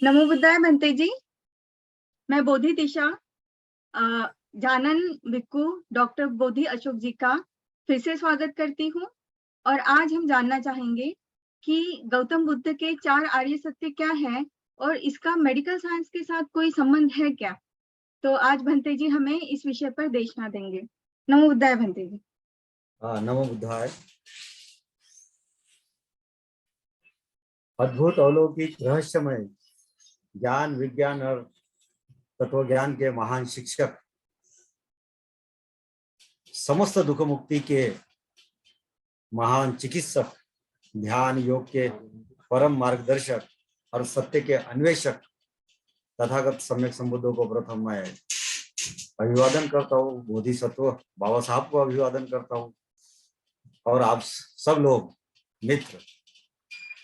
नमो बुद्धाय भंते जी। मैं बोधि दिशा जानन भिक्खु डॉक्टर बोधि अशोक जी का फिर से स्वागत करती हूँ। और आज हम जानना चाहेंगे कि गौतम बुद्ध के 4 आर्य सत्य क्या है और इसका मेडिकल साइंस के साथ कोई संबंध है क्या। तो आज भंते जी हमें इस विषय पर देशना देंगे। नमो बुद्धाय भंते जी। नमो बुद्धाय। अद्भुत अलौकिक रहस्यमय ज्ञान विज्ञान और तत्व ज्ञान के महान शिक्षक, समस्त दुख मुक्ति के महान चिकित्सक, ध्यान योग के परम मार्गदर्शक और सत्य के अन्वेषक तथागत सम्यक संबुद्धों को प्रथम मैं अभिवादन करता हूँ। बोधिसत्व बाबा साहब को अभिवादन करता हूँ और आप सब लोग मित्र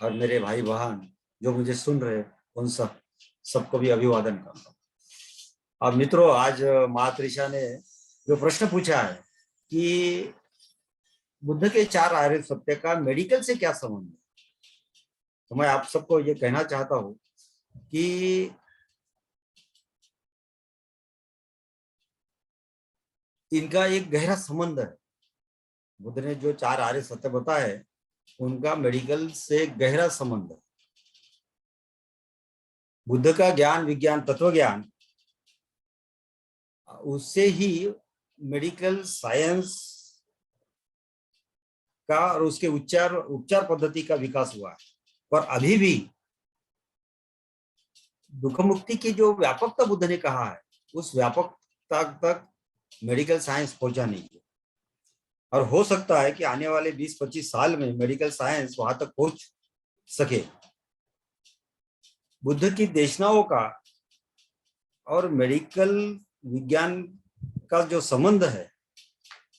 और मेरे भाई बहन जो मुझे सुन रहे उन सबको भी अभिवादन करता हूँ। अब मित्रों, आज मातृषा ने जो प्रश्न पूछा है कि बुद्ध के 4 आर्य सत्य का मेडिकल से क्या संबंध है, तो मैं आप सबको ये कहना चाहता हूँ कि इनका एक गहरा संबंध है। बुद्ध ने जो 4 आर्य सत्य बताए उनका मेडिकल से गहरा संबंध है। बुद्ध का ज्ञान विज्ञान तत्व ज्ञान, उससे ही मेडिकल साइंस का और उसके उपचार पद्धति का विकास हुआ है। पर अभी भी दुख मुक्ति की जो व्यापकता बुद्ध ने कहा है, उस व्यापकता तक मेडिकल साइंस पहुंचा नहीं है। और हो सकता है कि आने वाले 20-25 साल में मेडिकल साइंस वहां तक पहुंच सके। बुद्ध की देशनाओं का और मेडिकल विज्ञान का जो संबंध है,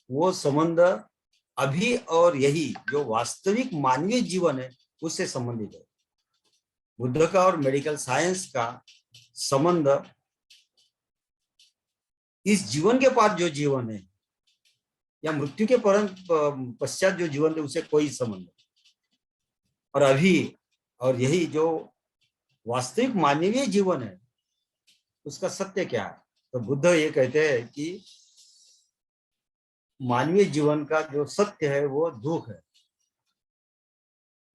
वो संबंध अभी और यही जो वास्तविक मानवीय जीवन है उससे संबंधित है। बुद्ध का और मेडिकल साइंस का संबंध इस जीवन के पार जो जीवन है या मृत्यु के पश्चात जो जीवन है उससे कोई संबंध नहीं। और अभी और यही जो वास्तविक मानवीय जीवन है उसका सत्य क्या है, तो बुद्ध ये कहते हैं कि मानवीय जीवन का जो सत्य है वो दुख है।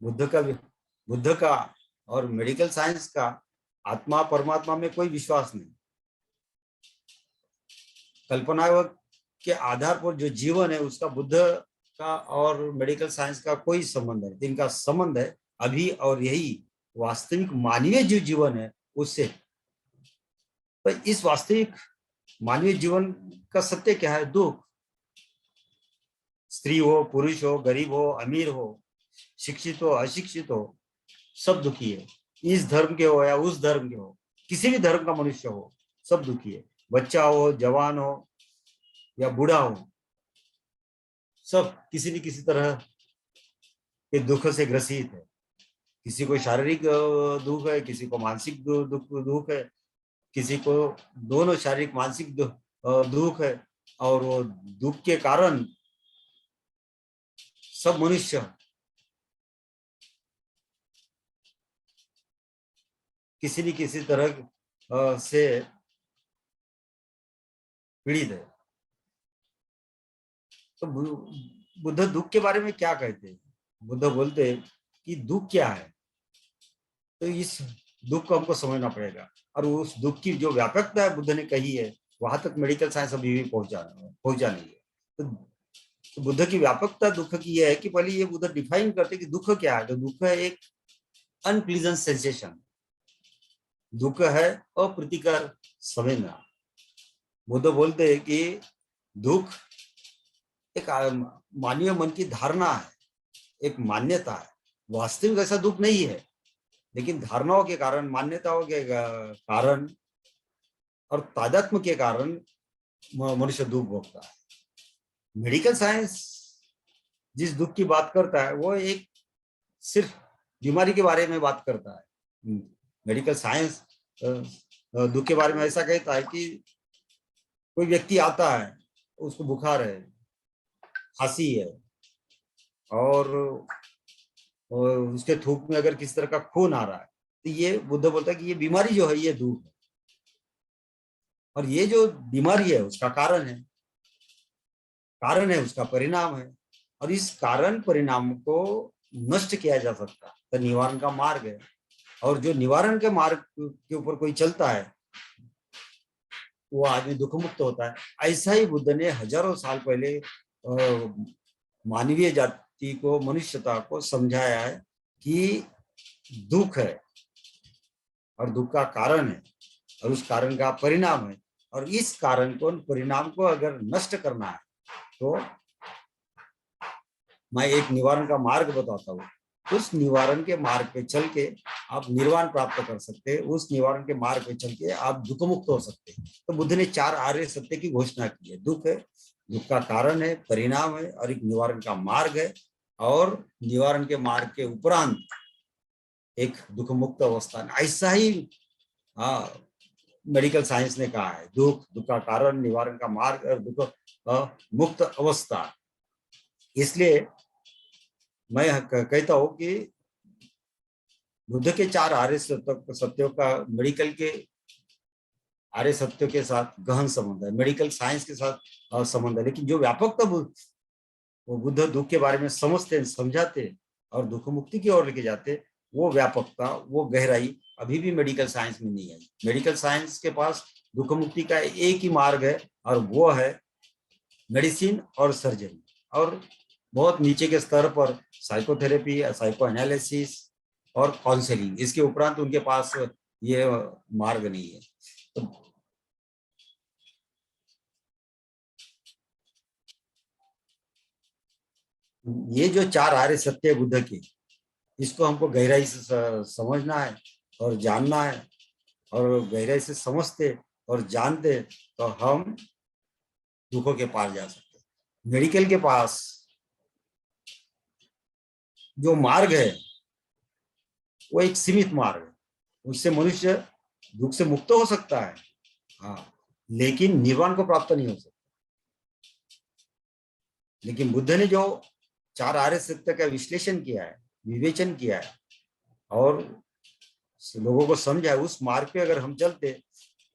बुद्ध का और मेडिकल साइंस का आत्मा परमात्मा में कोई विश्वास नहीं। कल्पना के आधार पर जो जीवन है उसका बुद्ध का और मेडिकल साइंस का कोई संबंध है। इनका संबंध है अभी और यही वास्तविक मानवीय जो जीवन है उससे। तो इस वास्तविक मानवीय जीवन का सत्य क्या है? दुख। स्त्री हो, पुरुष हो, गरीब हो, अमीर हो, शिक्षित हो, अशिक्षित हो, सब दुखी है। इस धर्म के हो या उस धर्म के हो, किसी भी धर्म का मनुष्य हो, सब दुखी है। बच्चा हो, जवान हो या बूढ़ा हो, सब किसी न किसी तरह के दुख से ग्रसित है। किसी को शारीरिक दुख है, किसी को मानसिक दुख है, किसी को दोनों शारीरिक मानसिक दुख है। और वो दुख के कारण सब मनुष्य किसी न किसी तरह से पीड़ित है। तो बुद्ध दुख के बारे में क्या कहते हैं? बुद्ध बोलते हैं कि दुख क्या है, तो इस दुख को हमको समझना पड़ेगा। और उस दुख की जो व्यापकता है बुद्ध ने कही है, वहां तक मेडिकल साइंस अभी भी पहुंचा नहीं है। तो बुद्ध की व्यापकता दुख की है कि पहले ये बुद्ध डिफाइन करते कि दुख क्या है। तो दुख है एक अनप्लीजेंट सेंसेशन, दुख है अप्रीतिकर संवेदना। बुद्ध बोलते हैं कि दुख एक मानवीय मन की धारणा है, एक मान्यता है। वास्तविक ऐसा दुख नहीं है, लेकिन धारणाओं के कारण, मान्यताओं के कारण और तादात्म्य के कारण मनुष्य दुख भोगता है। मेडिकल साइंस जिस दुख की बात करता है वो एक सिर्फ बीमारी के बारे में बात करता है। मेडिकल साइंस दुख के बारे में ऐसा कहता है कि कोई व्यक्ति आता है, उसको बुखार है, खांसी है, और उसके थूक में अगर किसी तरह का खून आ रहा है, तो ये बुद्ध बोलता है कि ये बीमारी जो है ये दुख है, और ये जो बीमारी है उसका कारण है उसका परिणाम है, और इस कारण परिणाम को नष्ट किया जा सकता है, तो निवारण का मार्ग है। और जो निवारण के मार्ग के ऊपर कोई चलता है वो आदमी दुख मुक्त होता है। ऐसा ही बुद्ध ने हजारों साल पहले मानवीय जाति को, मनुष्यता को समझाया है कि दुख है और दुख का कारण है और उस कारण का परिणाम है, और इस कारण को, परिणाम को अगर नष्ट करना है तो मैं एक निवारण का मार्ग बताता हूँ। उस निवारण के मार्ग पे चल के आप निर्वाण प्राप्त कर सकते हैं, उस निवारण के मार्ग पे चल के आप दुख मुक्त हो सकते हैं। तो बुद्ध ने 4 आर्य सत्य की घोषणा की है। दुख है, दुख का कारण है, परिणाम है और एक निवारण का मार्ग है, और निवारण के मार्ग के उपरांत एक दुख मुक्त अवस्था। ऐसा ही मेडिकल साइंस ने कहा है, दुख का कारण, निवारण का मार्ग और दुख मुक्त अवस्था। इसलिए मैं कहता हूं कि बुद्ध के 4 आर्य सत्यों का मेडिकल के आर्य सत्यों के साथ गहन संबंध है, मेडिकल साइंस के साथ संबंध है। लेकिन जो व्यापकता वो बुद्ध दुख के बारे में समझते, समझाते और दुख मुक्ति की ओर लेके जाते, वो व्यापकता, वो गहराई अभी भी मेडिकल साइंस में नहीं आई। मेडिकल साइंस के पास दुख मुक्ति का एक ही मार्ग है, और वो है मेडिसिन और सर्जरी, और बहुत नीचे के स्तर पर साइकोथेरेपी, साइको एनालिसिस और काउंसलिंग। इसके उपरांत उनके पास ये मार्ग नहीं है। तो ये जो 4 आर्य सत्य बुद्ध के, इसको हमको गहराई से समझना है और जानना है, और गहराई से समझते और जानते तो हम दुखों के पार जा सकते हैं। मेडिकल के पास जो मार्ग है वो एक सीमित मार्ग है, उससे मनुष्य दुख से मुक्त हो सकता है, हाँ, लेकिन निर्वाण को प्राप्त नहीं हो सकता। लेकिन बुद्ध ने जो 4 आर्य सत्य का विश्लेषण किया है, विवेचन किया है और लोगों को समझा है, उस मार्ग पे अगर हम चलते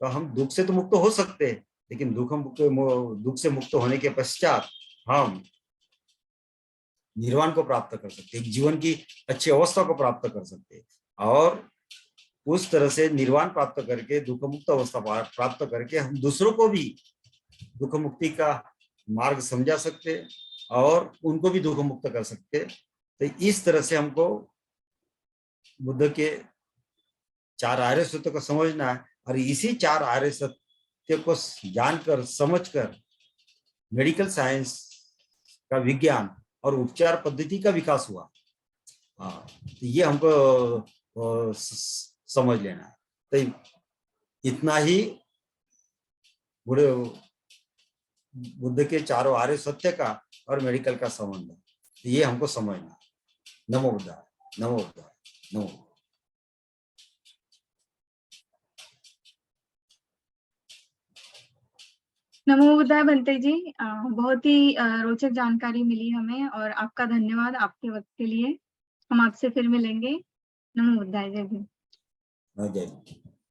तो हम दुख से तो मुक्त हो सकते हैं, लेकिन दुख से मुक्त होने के पश्चात हम निर्वाण को प्राप्त कर सकते हैं, जीवन की अच्छी अवस्था को प्राप्त कर सकते हैं, और उस तरह से निर्वाण प्राप्त करके, दुख मुक्त अवस्था प्राप्त करके हम दूसरों को भी दुख मुक्ति का मार्ग समझा सकते और उनको भी दुख मुक्त कर सकते। तो इस तरह से हमको बुद्ध के 4 आर्य सत्य को समझना है, और इसी 4 आर्य सत्य को जानकर, समझकर मेडिकल साइंस का विज्ञान और उपचार पद्धति का विकास हुआ। हाँ, तो ये हमको समझ लेना है। तो इतना ही बुद्ध के 4 आर्य सत्य का और मेडिकल का संबंध है, तो ये हमको समझना है। नमो बुद्धाय, नमो बुद्धाय, नमो। नमो बुद्धाय बनते जी, बहुत ही रोचक जानकारी मिली हमें, और आपका धन्यवाद आपके वक्त के लिए। हम आपसे फिर मिलेंगे। नमो बुद्धाय, जय भीम। जय।